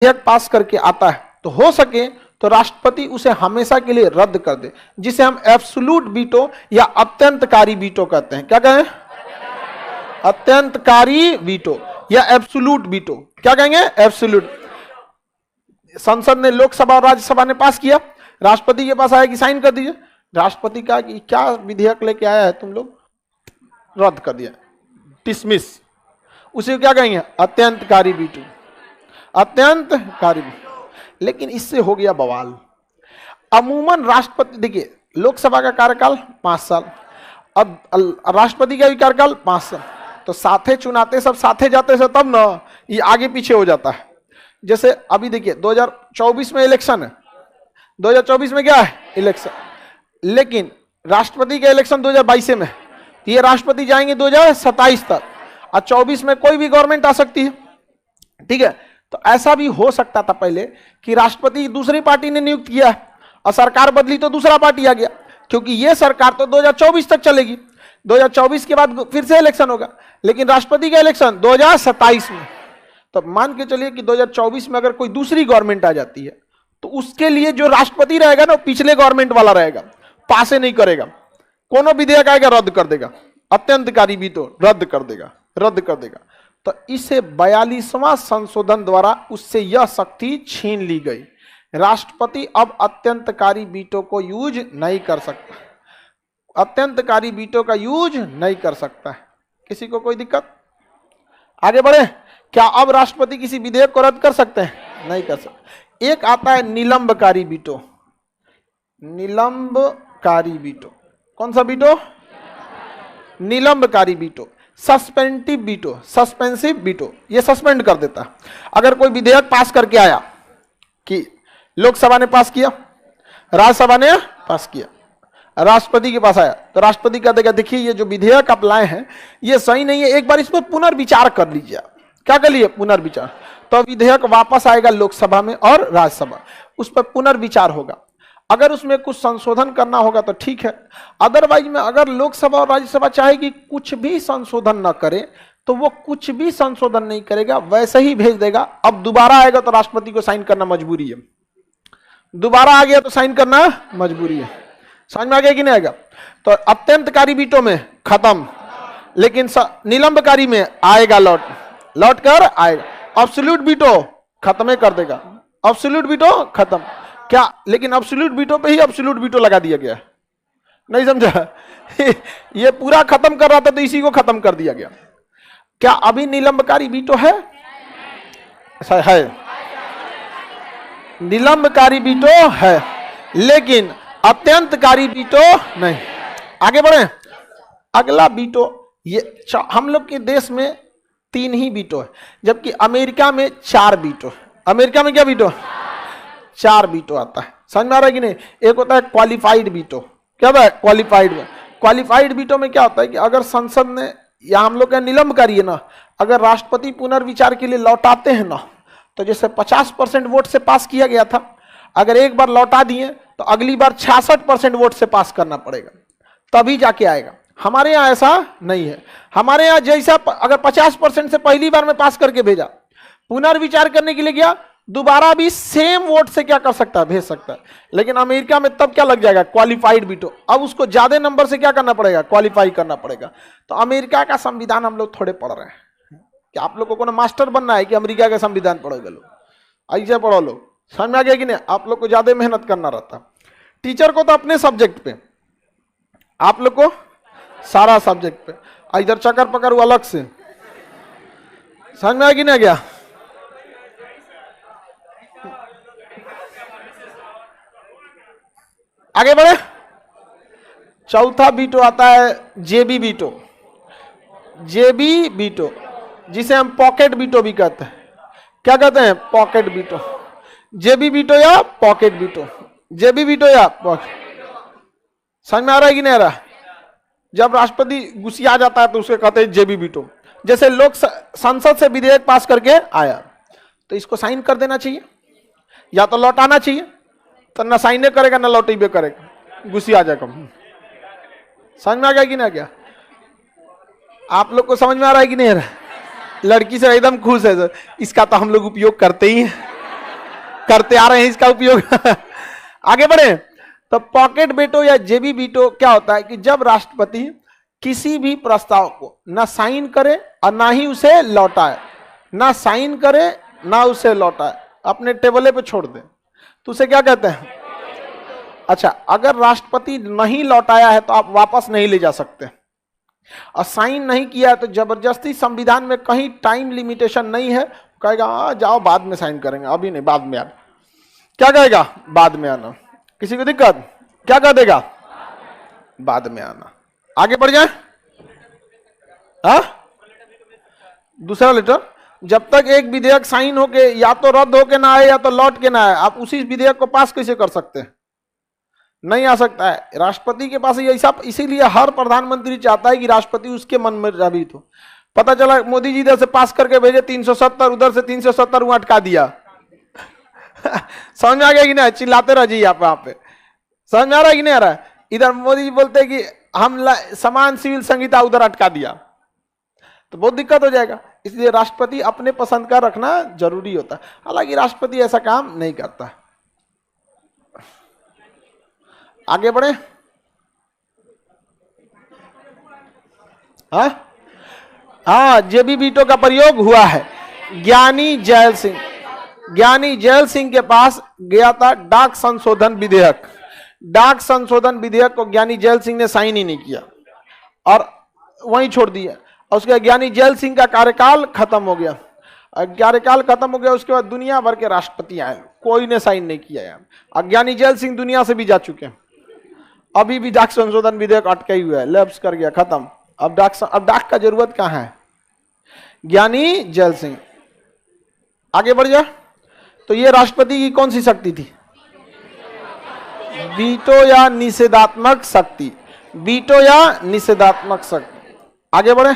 विधेयक पास करके आता है तो हो सके तो राष्ट्रपति उसे हमेशा के लिए रद्द कर दे, जिसे हम एब्सोल्यूट वीटो या अत्यंतकारी वीटो कहते हैं। क्या कहें? अत्यंतकारी वीटो या एब्सोल्यूट वीटो। क्या कहेंगे? एब्सोल्यूट। संसद ने, लोकसभा और राज्यसभा ने पास किया, राष्ट्रपति के पास आया कि साइन कर दीजिए। राष्ट्रपति कहा कि क्या विधेयक लेके आया है तुम लोग, रद्द कर दिया, डिसमिस। उसे क्या कहेंगे? अत्यंतकारी वीटो, अत्यंतकारी वीटो। लेकिन इससे हो गया बवाल। अमूमन राष्ट्रपति, देखिए लोकसभा का कार्यकाल 5 साल, अब राष्ट्रपति का भी कार्यकाल 5 साल, तो साथे चुनाते सब साथे जाते से तब ना ये आगे पीछे हो जाता है। जैसे अभी देखिए 2024 में इलेक्शन है, 2024 में क्या है? इलेक्शन। लेकिन राष्ट्रपति का इलेक्शन 2022 में, तो ये राष्ट्रपति जाएंगे 2027 तक, और 24 में कोई भी गवर्नमेंट आ सकती है। ठीक है, तो ऐसा भी हो सकता था पहले कि राष्ट्रपति दूसरी पार्टी ने नियुक्त किया और सरकार बदली तो दूसरा पार्टी आ गया, क्योंकि ये सरकार तो 2024 तक चलेगी, 2024 के बाद फिर से इलेक्शन होगा, लेकिन राष्ट्रपति का इलेक्शन 2027 में। तो मान के चलिए कि 2024 में अगर कोई दूसरी गवर्नमेंट आ जाती है तो उसके लिए जो राष्ट्रपति रहेगा ना, पिछले गवर्नमेंट वाला रहेगा, पास नहीं करेगा, कोनो विधेयक आएगा रद्द कर देगा, अत्यंतकारी वीटो रद्द कर देगा, रद्द कर देगा। तो इसे 42वां संशोधन द्वारा उससे यह शक्ति छीन ली गई। राष्ट्रपति अब अत्यंतकारी वीटो को यूज नहीं कर सकता, अत्यंतकारी वीटो का यूज नहीं कर सकता है। किसी को कोई दिक्कत? आगे बढ़े। क्या अब राष्ट्रपति किसी विधेयक को रद्द कर सकते हैं? नहीं कर सकते। एक आता है निलंबकारी वीटो, निलंबकारी वीटो। कौन सा वीटो? निलंबकारी veto. Suspensive veto, suspensive veto, ये सस्पेंड कर देता है। अगर कोई विधेयक पास करके आया कि लोकसभा ने पास किया, राज्यसभा ने पास किया, राष्ट्रपति के पास आया, तो राष्ट्रपति कह देगा देखिए ये जो विधेयक आप लाए हैं ये सही नहीं है, एक बार इस पर पुनर्विचार कर लीजिए। क्या कर लिए? पुनर्विचार। तो विधेयक वापस आएगा लोकसभा में और राज्यसभा, उस पर पुनर्विचार होगा। अगर उसमें कुछ संशोधन करना होगा तो ठीक है, अदरवाइज में अगर लोकसभा और राज्यसभा चाहेगी कुछ भी संशोधन न करे तो वो कुछ भी संशोधन नहीं करेगा, वैसे ही भेज देगा। अब दोबारा आएगा तो राष्ट्रपति को साइन करना मजबूरी है, दोबारा आ गया तो साइन करना मजबूरी है। समझ में आ गया कि नहीं आएगा? तो अत्यंतकारी वीटो में खत्म, लेकिन निलंबकारी में आएगा, लौट कर आएगा। एब्सोल्यूट वीटो खत्म कर देगा, एब्सोल्यूट वीटो खत्म। क्या? लेकिन एब्सोल्यूट वीटो पे ही एब्सोल्यूट वीटो लगा दिया गया, नहीं समझा? ये पूरा खत्म कर रहा था तो इसी को खत्म कर दिया गया। क्या अभी निलंबकारी वीटो है? ऐसा है, निलंबकारी वीटो है, लेकिन अत्यंतकारी वीटो नहीं। आगे बढ़े। अगला वीटो, ये हम लोग के देश में 3 ही वीटो है, जबकि अमेरिका में 4 वीटो है। अमेरिका में क्या वीटो? 4 वीटो आता है। समझ में आ रहा है कि नहीं? एक होता है क्वालिफाइड वीटो। क्या होता है? क्वालिफाइड में। क्वालिफाइड वीटो में क्या होता है कि अगर संसद ने, या हम लोग का निलंबकारी है ना, अगर राष्ट्रपति पुनर्विचार के लिए लौटाते हैं ना, तो जैसे 50% वोट से पास किया गया था, अगर एक बार लौटा दिए तो अगली बार 66% वोट से पास करना पड़ेगा, तभी जाके आएगा। हमारे यहाँ ऐसा नहीं है। हमारे यहाँ जैसा अगर 50% से पहली बार में पास करके भेजा, पुनर्विचार करने के लिए गया, दोबारा भी सेम वोट से क्या कर सकता है? भेज सकता है। लेकिन अमेरिका में तब क्या लग जाएगा? Qualified veto. अब उसको ज्यादा नंबर से क्या करना पड़ेगा? क्वालिफाई करना पड़ेगा। तो अमेरिका का संविधान हम लोग थोड़े पढ़ रहे हैं कि आप लोगों को ना मास्टर बनना है कि अमेरिका का संविधान पढ़ोगे लोग, ऐसे पढ़ो लोग। समझ में आ गया कि नहीं? आप लोग को ज्यादा मेहनत करना रहता। टीचर को तो अपने सब्जेक्ट पे, आप लोग को सारा सब्जेक्ट पे, इधर चक्कर पकड़ अलग से। समझ में आ गया नहीं? गया? आगे बढ़े। चौथा वीटो आता है जेबी वीटो। जेबी वीटो, जिसे हम पॉकेट वीटो भी कहते हैं। क्या कहते हैं? Pocket veto. जेबी वीटो या पॉकेट वीटो, जेबी वीटो या पॉकेट। समझ में आ रहा है कि नहीं आ रहा? जब राष्ट्रपति गुस्सा जाता है तो उसे कहते हैं जेबी वीटो। जैसे लोग संसद से विधेयक पास करके आया तो इसको साइन कर देना चाहिए, या तो लौटाना चाहिए, तो ना साइन करेगा ना लौटेबे करेगा, गुस्सा आ जाएगा। समझ में आ गया कि नहीं आ गया? आप लोग को समझ में आ रहा है कि नहीं आ रहा? लड़की से एकदम खुश है, इसका तो हम लोग उपयोग करते ही हैं। करते आ रहे हैं इसका उपयोग। आगे बढ़े। तो पॉकेट वेटो या जेबी वीटो क्या होता है कि जब राष्ट्रपति किसी भी प्रस्ताव को ना साइन करे और ना ही उसे लौटाए, ना साइन करे ना उसे लौटाए, अपने टेबले पे छोड़ दे, तो उसे क्या कहते हैं? अच्छा, अगर राष्ट्रपति नहीं लौटाया है तो आप वापस नहीं ले जा सकते, और साइन नहीं किया है तो जबरदस्ती, संविधान में कहीं टाइम लिमिटेशन नहीं है, कहेगा हाँ जाओ बाद में साइन करेंगे, अभी नहीं, बाद में आना। क्या कहेगा? बाद में आना। किसी को दिक्कत? क्या कह देगा? बाद में आना। आगे बढ़ जाए। हाँ, दूसरा लेटर, जब तक एक विधेयक साइन होके या तो रद्द होके ना आए या तो लौट के ना आए, आप उसी विधेयक को पास कैसे कर सकते हैं? नहीं आ सकता है। राष्ट्रपति के पास ये ऐसा, इसीलिए हर प्रधानमंत्री चाहता है कि राष्ट्रपति उसके मन में राबित हो। पता चला मोदी जी इधर से पास करके भेजे 370, उधर से 370 वो अटका दिया। समझ में आ गया कि नहीं? चिल्लाते रह जाइए आप वहां पे। समझ में आ रहा है कि नहीं आ रहा है? इधर मोदी जी बोलते हैं कि हम समान सिविल संहिता उधर अटका दिया, तो बहुत दिक्कत हो जाएगा। इसलिए राष्ट्रपति अपने पसंद का रखना जरूरी होता है। हालांकि राष्ट्रपति ऐसा काम नहीं करता। आगे बढ़े। हाँ, जेबी वीटो का प्रयोग हुआ है। ज्ञानी जैल सिंह के पास गया था डाक संशोधन विधेयक। डाक संशोधन विधेयक को ज्ञानी जैल सिंह ने साइन ही नहीं किया और वहीं छोड़ दिया। और उसके ज्ञानी जैल सिंह का कार्यकाल खत्म हो गया। कार्यकाल खत्म हो गया, उसके बाद दुनिया भर के राष्ट्रपति आए, कोई ने साइन नहीं किया यार। और ज्ञानी जैल सिंह दुनिया से भी जा चुके हैं, अभी भी डाक संशोधन विधेयक अटका ही हुआ है, लैप्स कर गया, खत्म। अब डाक का जरूरत कहां है? ज्ञानी जैल सिंह। आगे बढ़ जा। तो ये राष्ट्रपति की कौन सी शक्ति थी? वीटो या निषेधात्मक शक्ति। वीटो या निषेधात्मक शक्ति। आगे बढ़े।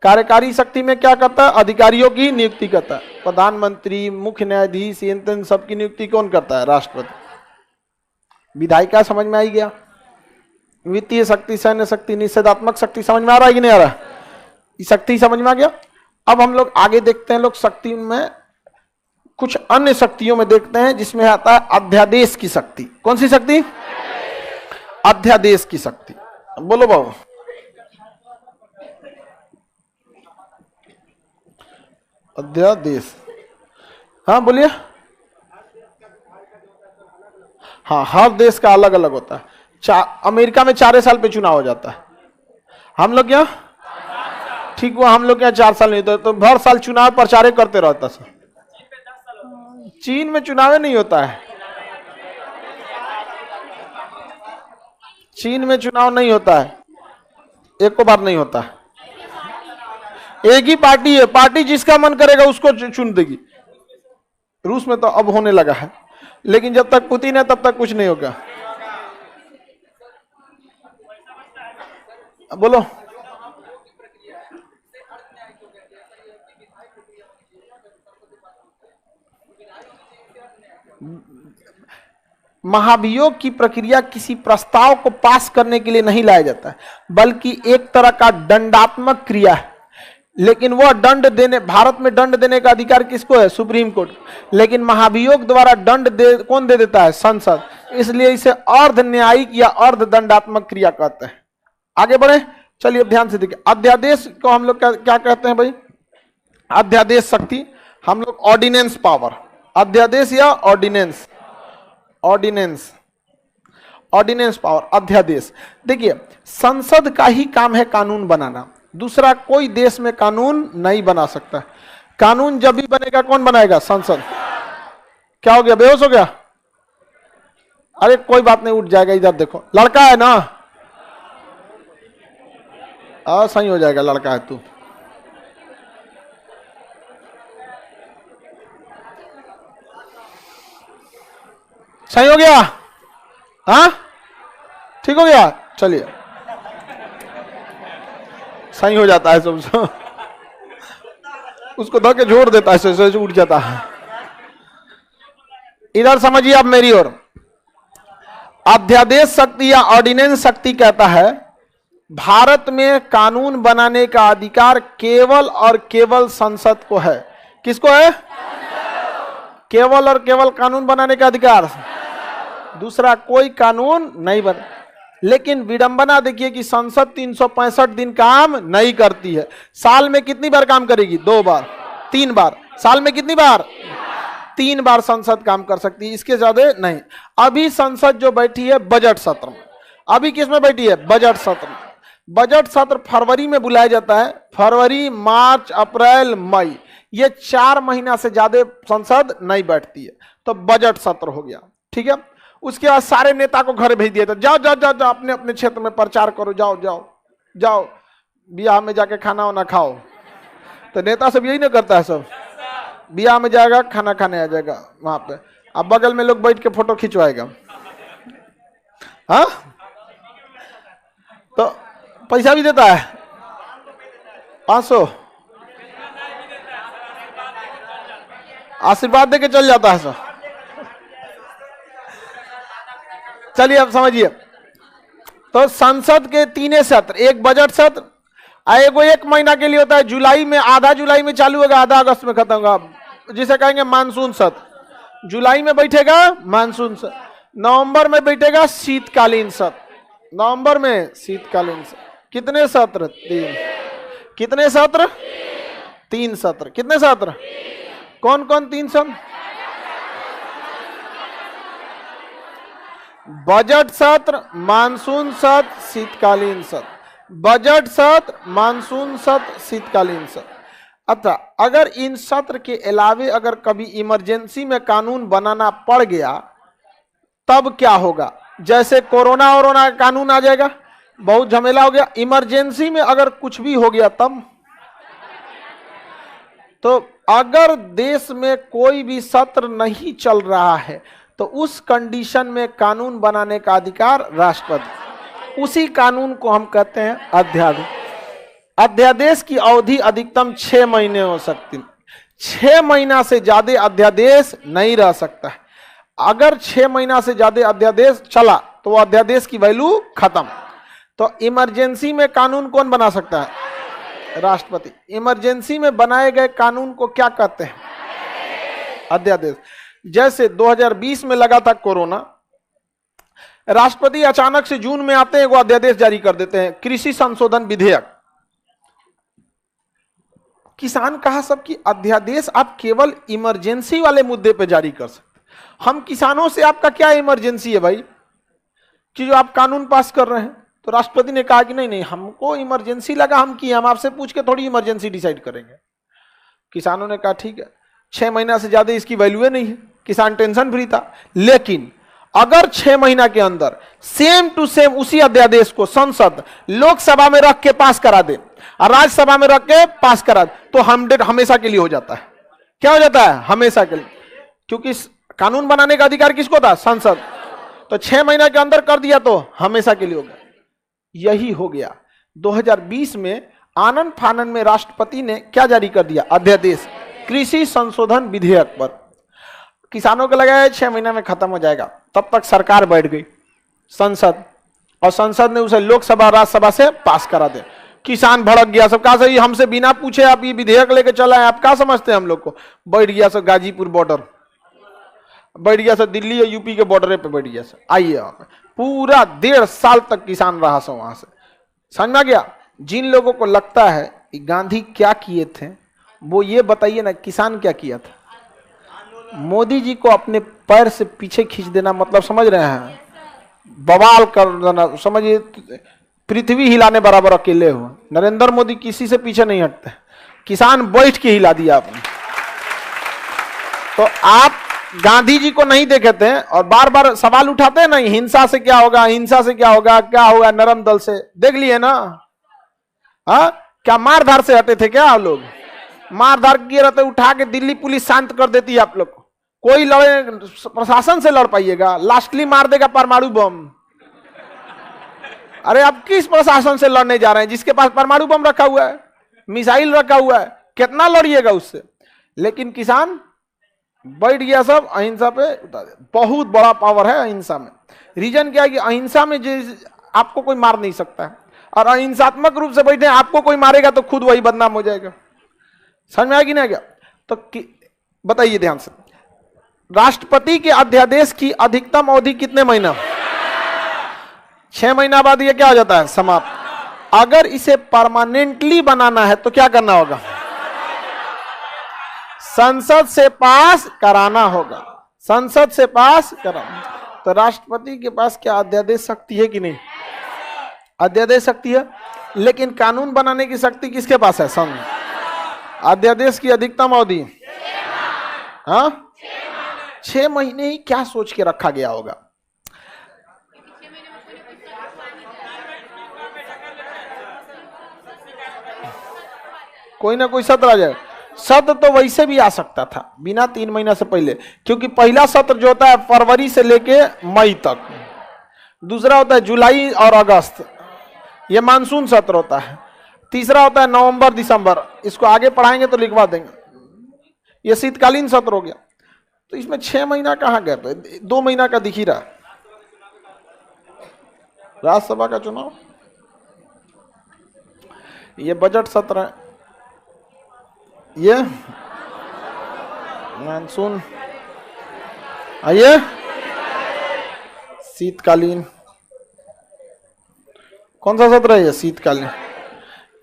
कार्यकारी शक्ति में क्या करता है? अधिकारियों की नियुक्ति करता है। प्रधानमंत्री, मुख्य न्यायाधीश, इन सबकी नियुक्ति कौन करता है? राष्ट्रपति। विधायिका समझ में आई गया? वित्तीय शक्ति, सैन्य शक्ति, निषेधात्मक शक्ति समझ में आ रहा है कि नहीं आ रहा? शक्ति समझ में आ गया। अब हम लोग आगे देखते हैं, लोग शक्ति में कुछ अन्य शक्तियों में देखते हैं, जिसमें आता है अध्यादेश की शक्ति। कौन सी शक्ति? अध्यादेश की शक्ति। बोलो बाबू। अध्यादेश, हाँ बोलिए। हाँ, हर देश का अलग अलग होता है। अमेरिका में 4 साल पे चुनाव हो जाता है, हम लोग यहाँ ठीक हुआ, हम लोग यहाँ 4 साल नहीं होता, तो हर साल चुनाव प्रचार करते रहता है। चीन में चुनाव नहीं होता है, चीन में चुनाव नहीं होता है, एक को बार नहीं होता है। एक ही पार्टी है, पार्टी जिसका मन करेगा उसको चुन देगी। रूस में तो अब होने लगा है, लेकिन जब तक पुतिन है तब तक कुछ नहीं होगा। बोलो। महाभियोग की प्रक्रिया किसी प्रस्ताव को पास करने के लिए नहीं लाया जाता है, बल्कि एक तरह का दंडात्मक क्रिया है। लेकिन वह दंड देने, भारत में दंड देने का अधिकार किसको है? Supreme court. लेकिन महाभियोग द्वारा दंड कौन दे देता है? संसद। इसलिए इसे अर्ध न्यायिक या अर्ध दंडात्मक क्रिया कहते हैं। आगे बढ़े, चलिए ध्यान से देखिए। अध्यादेश को हम लोग क्या कहते हैं भाई? अध्यादेश शक्ति, हम लोग ऑर्डिनेंस पावर। अध्यादेश या ऑर्डिनेंस? ऑर्डिनेंस, ऑर्डिनेंस पावर, अध्यादेश। देखिए, संसद का ही काम है कानून बनाना, दूसरा कोई देश में कानून नहीं बना सकता। कानून जब भी बनेगा कौन बनाएगा? संसद। क्या हो गया? बेहोश हो गया? अरे कोई बात नहीं, उठ जाएगा। इधर देखो, लड़का है ना, सही हो जाएगा, लड़का है तू। सही हो गया? हाँ, ठीक हो गया। चलिए, सही हो जाता है सब। उसको धो के जोड़ देता है, से उठ जाता है। इधर समझिए आप मेरी ओर। अध्यादेश शक्ति या ऑर्डिनेंस शक्ति कहता है भारत में कानून बनाने का अधिकार केवल और केवल संसद को है। किसको है? केवल और केवल कानून बनाने का अधिकार, दूसरा कोई कानून नहीं बन। लेकिन विडंबना देखिए कि संसद 365 दिन काम नहीं करती है। साल में कितनी बार काम करेगी? 2 बार, 3 बार। साल में कितनी बार? 3 बार संसद काम कर सकती है, इसके ज्यादा नहीं। अभी संसद जो बैठी है बजट सत्र में, अभी किस में बैठी है? बजट सत्र में। बजट सत्र फरवरी में बुलाया जाता है, फरवरी, मार्च, अप्रैल, मई, ये 4 महीना से ज्यादा संसद नहीं बैठती है। तो बजट सत्र हो गया, ठीक है। उसके बाद सारे नेता को घर भेज दिया था, जाओ जाओ जाओ जाओ अपने अपने क्षेत्र में प्रचार करो, जाओ जाओ जाओ, बियाह में जाके खाना वाना खाओ। तो नेता सब यही ना करता है, सब बियाह में जाएगा, खाना खाने आ जाएगा वहां पे, अब बगल में लोग बैठ के फोटो खिंचवाएगा। हाँ, तो पैसा भी देता है 500, आशीर्वाद देके चल जाता है सब। चलिए अब समझिए, तो संसद के 3 सत्र, एक बजट सत्र, एगो 1 महीना के लिए होता है, जुलाई में, आधा जुलाई में चालू होगा, आधा अगस्त में खत्म होगा, जिसे कहेंगे मानसून सत्र। जुलाई में बैठेगा मानसून सत्र, नवंबर में बैठेगा शीतकालीन सत्र, नवंबर में शीतकालीन सत्र। कितने सत्र? 3। कितने सत्र? 3 सत्र। कितने सत्र? कौन कौन 3 सत्र? बजट सत्र, मानसून सत्र, शीतकालीन सत्र। बजट सत्र, मानसून सत्र, शीतकालीन सत्र। अच्छा, अगर इन सत्र के अलावे अगर कभी इमरजेंसी में कानून बनाना पड़ गया तब क्या होगा? जैसे कोरोना वोरोना का कानून आ जाएगा, बहुत झमेला हो गया। इमरजेंसी में अगर कुछ भी हो गया तब, तो अगर देश में कोई भी सत्र नहीं चल रहा है तो उस कंडीशन में कानून बनाने का अधिकार राष्ट्रपति। उसी कानून को हम कहते हैं अध्यादेश। अध्यादेश की अवधि अधिकतम 6 महीने हो सकती है। 6 महीना से ज्यादा अध्यादेश नहीं रह सकता है। अगर 6 महीना से ज्यादा अध्यादेश चला तो वो अध्यादेश की वैल्यू खत्म। तो इमरजेंसी में कानून कौन बना सकता है? राष्ट्रपति। इमरजेंसी में बनाए गए कानून को क्या कहते हैं? अध्यादेश। जैसे 2020 में लगा था कोरोना, राष्ट्रपति अचानक से जून में आते हैं, वो अध्यादेश जारी कर देते हैं, कृषि संशोधन विधेयक। किसान कहा सब कि अध्यादेश आप केवल इमरजेंसी वाले मुद्दे पे जारी कर सकते। हम किसानों से आपका क्या इमरजेंसी है भाई कि जो आप कानून पास कर रहे हैं? तो राष्ट्रपति ने कहा कि नहीं नहीं, हमको इमरजेंसी लगा, हम किए, हम आपसे पूछ के थोड़ी इमरजेंसी डिसाइड करेंगे। किसानों ने कहा ठीक है, 6 महीना से ज्यादा इसकी वैल्यू नहीं है, किसान टेंशन फ्री था। लेकिन अगर 6 महीना के अंदर सेम टू सेम उसी अध्यादेश को संसद लोकसभा में रख के पास करा दे और राज्यसभा में रख के पास करा दे तो हमेशा के लिए हो जाता है। क्या हो जाता है? हमेशा के लिए। क्योंकि कानून बनाने का अधिकार किसको था? संसद। तो 6 महीना के अंदर कर दिया तो हमेशा के लिए हो गया। यही हो गया 2020 में आनन फानन में राष्ट्रपति ने क्या जारी कर दिया? अध्यादेश, कृषि संशोधन विधेयक पर। किसानों को लगा 6 महीने में खत्म हो जाएगा, तब तक सरकार बैठ गई संसद, और संसद ने उसे लोकसभा राज्यसभा से पास करा दे। किसान भड़क गया, सब कहा सही हमसे बिना पूछे आप ये विधेयक लेके चला है, आप क्या समझते हैं हम लोग को? बैठ गया सब गाजीपुर बॉर्डर, बैठ गया सब दिल्ली या यूपी के बॉर्डर पे बैठ गया सब। आइए पूरा 1.5 साल तक किसान रहा सब वहां से। समझ में आ गया? जिन लोगों को लगता है कि गांधी क्या किए थे वो ये बताइए ना, किसान क्या किया था? मोदी जी को अपने पैर से पीछे खींच देना, मतलब समझ रहे हैं, बवाल कर देना, समझिए पृथ्वी हिलाने बराबर अकेले हो। नरेंद्र मोदी किसी से पीछे नहीं हटते, किसान बैठ के हिला दिया आपने। तो आप गांधी जी को नहीं देखे थे और बार बार सवाल उठाते हैं ना, हिंसा से क्या होगा, हिंसा से क्या होगा, क्या होगा नरम दल से, देख लिए ना। हाँ, क्या मारधार से हटे थे क्या आप लोग? मारधार किए रहते, उठा के दिल्ली पुलिस शांत कर देती है आप लोग को। कोई लड़े, प्रशासन से लड़ पाइएगा, लास्टली मार देगा परमाणु बम। अरे आप किस प्रशासन से लड़ने जा रहे हैं जिसके पास परमाणु बम रखा हुआ है, मिसाइल रखा हुआ है? कितना लड़िएगा उससे? लेकिन किसान बैठ गया सब अहिंसा पे। बहुत बड़ा पावर है अहिंसा में। रीजन क्या है कि अहिंसा में आपको कोई मार नहीं सकता है, और अहिंसात्मक रूप से बैठे आपको कोई मारेगा तो खुद वही बदनाम हो जाएगा। समझ में आया कि नहीं गया? तो बताइए ध्यान से, राष्ट्रपति के अध्यादेश की अधिकतम अवधि कितने महीना? 6 महीना बाद ये क्या हो जाता है? समाप्त। अगर इसे परमानेंटली बनाना है तो क्या करना होगा? संसद से पास कराना होगा, संसद से पास कराना। तो राष्ट्रपति के पास क्या अध्यादेश शक्ति है कि नहीं? अध्यादेश शक्ति है, लेकिन कानून बनाने की शक्ति किसके पास है? संसद। अध्यादेश की अधिकतम अवधि 6 महीने ही क्या सोच के रखा गया होगा? कोई ना कोई सत्र आ जाए। सत्र तो वैसे भी आ सकता था बिना 3 महीना से पहले, क्योंकि पहला सत्र जो होता है फरवरी से लेके मई तक, दूसरा होता है जुलाई और अगस्त, ये मानसून सत्र होता है, तीसरा होता है नवंबर दिसंबर, इसको आगे पढ़ाएंगे तो लिखवा देंगे, ये शीतकालीन सत्र हो गया। तो इसमें 6 महीना कहाँ गैप है? 2 महीना का दिख ही रहा। राज्यसभा का चुनाव, ये बजट सत्र है, ये मानसून, आइए शीतकालीन। कौन सा सत्र है ये? शीतकालीन।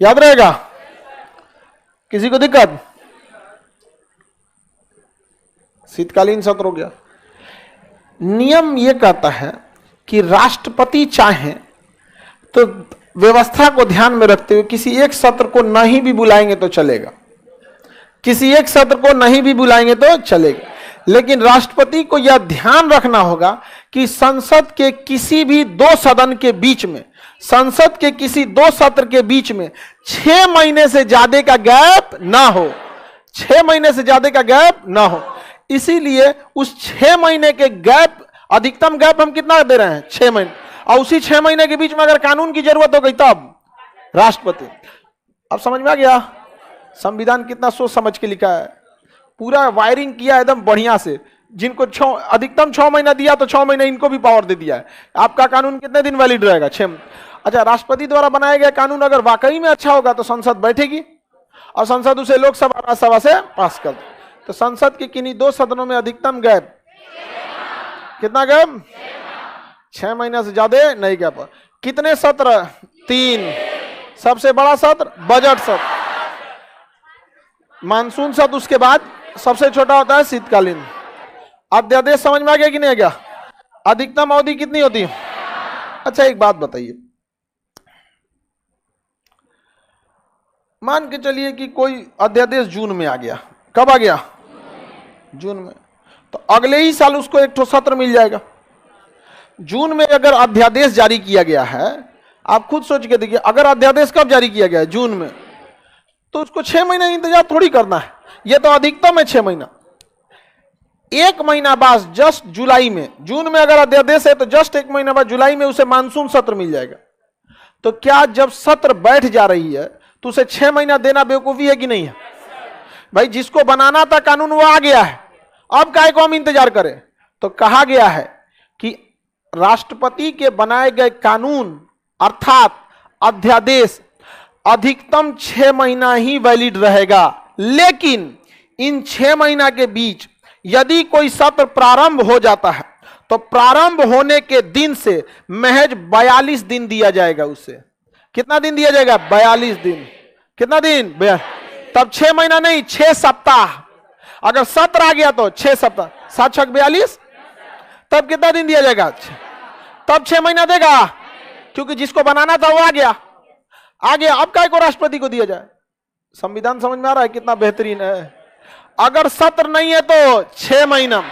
याद रहेगा? किसी को दिक्कत? शीतकालीन सत्र हो गया। नियम यह कहता है कि राष्ट्रपति चाहे तो व्यवस्था को ध्यान में रखते हुए किसी एक सत्र को नहीं भी बुलाएंगे तो चलेगा, किसी एक सत्र को नहीं भी बुलाएंगे तो चलेगा, लेकिन राष्ट्रपति को यह ध्यान रखना होगा कि संसद के किसी भी 2 सदन के बीच में, संसद के किसी 2 सत्र के बीच में 6 महीने से ज्यादा का गैप ना हो, 6 महीने से ज्यादा का गैप ना हो। इसीलिए उस 6 महीने के गैप, अधिकतम गैप हम कितना दे रहे हैं? 6 महीने, और उसी 6 महीने के बीच में अगर कानून की जरूरत हो गई तब राष्ट्रपति। अब समझ में आ गया संविधान कितना सोच समझ के लिखा है, पूरा वायरिंग किया एकदम बढ़िया से। जिनको अधिकतम 6 महीना दिया तो 6 महीने इनको भी पावर दे दिया है। आपका कानून कितने दिन वैलिड रहेगा? 6। अच्छा, राष्ट्रपति द्वारा बनाया गया कानून अगर वाकई में अच्छा होगा तो संसद बैठेगी और संसद उसे लोकसभा राज्यसभा से पास कर दे। तो संसद के किन्हीं 2 सदनों में अधिकतम गैप कितना? गैप 6 महीना से ज्यादा नहीं गैप। कितने सत्र? 3। सबसे बड़ा सत्र बजट सत्र, मानसून सत्र, उसके बाद सबसे छोटा होता है शीतकालीन। अध्यादेश समझ में आ गया कि नहीं आ गया? अधिकतम अवधि कितनी होती है? अच्छा, एक बात बताइए, मान के चलिए कि कोई अध्यादेश जून में आ गया। कब आ गया? जून में। तो अगले ही साल उसको एक ठो सत्र मिल जाएगा। जून में अगर अध्यादेश जारी किया गया है, आप खुद सोच के देखिए, अगर अध्यादेश कब जारी किया गया है? जून में। तो उसको 6 महीना इंतजार थोड़ी करना है, यह तो अधिकतम है 6 महीना। 1 महीना बाद जस्ट जुलाई में, जून में अगर अध्यादेश है तो जस्ट 1 महीना बाद जुलाई में उसे मानसून सत्र मिल जाएगा। तो क्या जब सत्र बैठ जा रही है तो उसे 6 महीना देना बेवकूफी है कि नहीं है? भाई, जिसको बनाना था कानून वो आ गया है, अब काहे को हम इंतजार करें? तो कहा गया है कि राष्ट्रपति के बनाए गए कानून अर्थात अध्यादेश अधिकतम 6 महीना ही वैलिड रहेगा, लेकिन इन 6 महीना के बीच यदि कोई सत्र प्रारंभ हो जाता है तो प्रारंभ होने के दिन से महज 42 दिन दिया जाएगा उसे। कितना दिन दिया जाएगा? 42 दिन। कितना दिन? तब 6 महीना नहीं, 6 सप्ताह। अगर सत्र आ गया तो 6 सप्ताह, 7 6 42, तब कितना दिन दिया जाएगा? तब 6 महीना देगा, क्योंकि जिसको बनाना था वो आ गया। अब काय को राष्ट्रपति को दिया जाए? संविधान समझ में आ रहा है कितना बेहतरीन है? अगर सत्र नहीं है तो 6 महीना,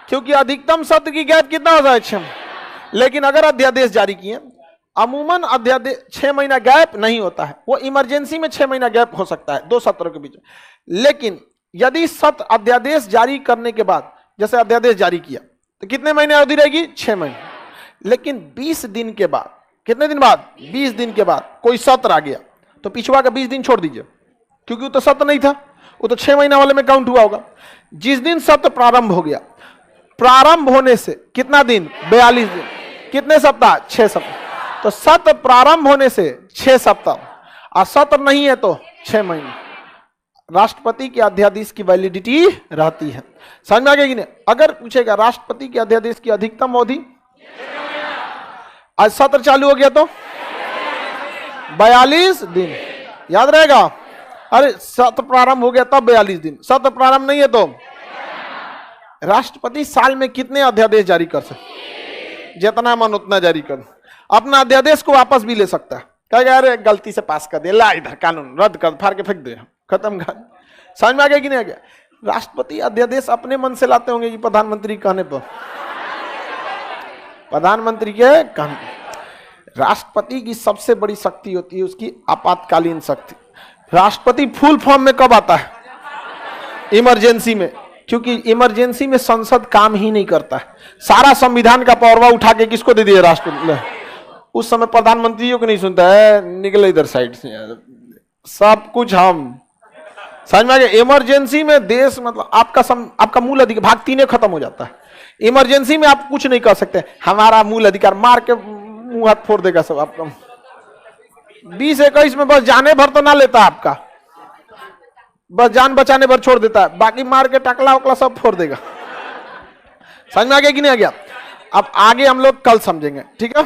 क्योंकि अधिकतम सत्र की गैप कितना होता है? 6। लेकिन अगर अध्यादेश जारी किए, अमूमन अध्यादेश 6 महीना गैप नहीं होता है, वो इमरजेंसी में 6 महीना गैप हो सकता है 2 सत्रों के बीच। लेकिन यदि सत्र अध्यादेश जारी करने के बाद, जैसे अध्यादेश जारी किया तो कितने महीने अवधि रहेगी? 6 महीने। लेकिन 20 दिन के बाद, कितने दिन बाद? 20 दिन के बाद कोई सत्र आ गया तो पिछवा का 20 दिन छोड़ दीजिए, क्योंकि वो तो सत्र नहीं था, वो तो 6 महीना वाले में काउंट हुआ होगा। जिस दिन सत्र प्रारंभ हो गया, प्रारंभ होने से कितना दिन? 42 दिन। कितने सप्ताह? 6 सप्ताह। तो सत्र प्रारंभ होने से 6 सप्ताह, और सत्र नहीं है तो 6 महीने। राष्ट्रपति के अध्यादेश की वैलिडिटी रहती है। समझ में आ गया कि नहीं? अगर पूछेगा राष्ट्रपति के अध्यादेश की अधिकतम अवधि, आज सत्र चालू हो गया तो 42 दिन, याद रहेगा। अरे सत्र प्रारंभ हो गया तब 42 दिन, सत्र प्रारंभ नहीं है तो राष्ट्रपति साल में कितने अध्यादेश जारी कर सकते? जितना मन उतना जारी कर, अपना अध्यादेश को वापस भी ले सकता है। कहेगा अरे गलती से पास कर दे, ला इधर कानून रद्द कर, फाड़ के फेंक दे, खत्म। समझ में आ गया कि नहीं आ गया? राष्ट्रपति अध्यादेश अपने मन से लाते होंगे कि प्रधानमंत्री कहने पर, प्रधानमंत्री के कहने। राष्ट्रपति की सबसे बड़ी शक्ति होती है उसकी आपातकालीन शक्ति। राष्ट्रपति फुल फॉर्म में कब आता है? इमरजेंसी में, क्योंकि इमरजेंसी में संसद काम ही नहीं करता है। सारा संविधान का पौरवा उठा के किसको दे दिया? राष्ट्रपति। उस समय प्रधानमंत्रियों को नहीं सुनता है, निकले इधर साइड से, सब कुछ हम। समझ में आ गया? इमरजेंसी में देश मतलब आपका मूल अधिकार भाग 3 खत्म हो जाता है। इमरजेंसी में आप कुछ नहीं कर सकते, हमारा मूल अधिकार मार के मुंह हाथ फोड़ देगा सब आपका। 20-21 में बस जाने भर तो ना लेता आपका, बस जान बचाने भर छोड़ देता है, बाकी मार के टकला वकला सब फोड़ देगा। समझ में आ गया कि नहीं आ गया? अब आगे हम लोग कल समझेंगे, ठीक है।